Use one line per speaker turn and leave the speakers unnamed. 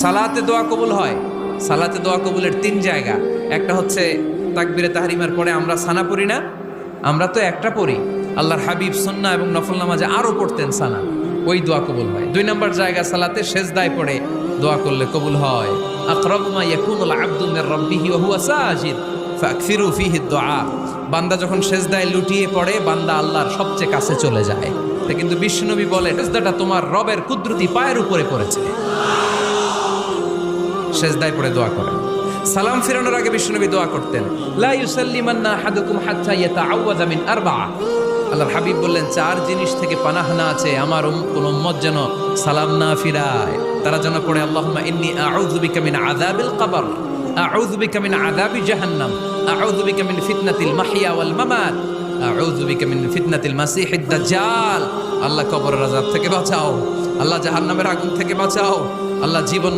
সালাতে দোয়া কবুল হয়। সালাতে দোয়া কবুলের 3 জায়গা। একটা হচ্ছে তাকবীরে তাহরিমার পরে আমরা সানা পড়ি না, আমরা তো একটা পড়ি। আল্লাহর হাবিব সুন্নাহ এবং নফল নামাজে আরো পড়তেন সানা, ওই দোয়া কবুল হয়। 2 নম্বর জায়গা সালাতে সেজদায় পড়ে দোয়া করলে কবুল হয়। আকরাবু মা ইয়াকুনুল আবদু মির রাব্বিহি ওয়া হুয়া সাজিদ ফাকসিরু ফিহি দুআ। বান্দা যখন সেজদায় লুটিয়ে পড়ে বান্দা আল্লাহর সবচেয়ে কাছে চলে যায়। তা কিন্তু বিশ্বনবী বলে সেজদাটা তোমার রবের কুদরতি পায়ের উপরে পড়েছে। সেজদায় পড়ে দোয়া করেন। সালাম ফিরানোর আগে বিশ্বনবী দোয়া করতেন, লা ইউসাল্লিমান্না আহাদুকুম হাত্তা ইয়াতাআওয়াযা মিন আরবা'a। আল্লাহর হাবিব বললেন 4 জিনিস থেকে পানাহ না আছে আমার কোন উম্মত যেন সালাম না ফিরায়। তারা যেন পড়ে আল্লাহুম্মা ইন্নী আউযু বিকা মিন আযাবিল কবর, আউযু বিকা মিন আযাবি জাহান্নাম, আউযু বিকা মিন ফিতনাতিল মাহইয়া ওয়াল মামাত, আউযু বিকা মিন ফিতনাতিল মাসিহিদ দাজ্জাল। আল্লাহ কবরের আযাব থেকে বাঁচাও, আল্লাহ জাহান্নামের আগুন থেকে বাঁচাও, আল্লাহ জীবন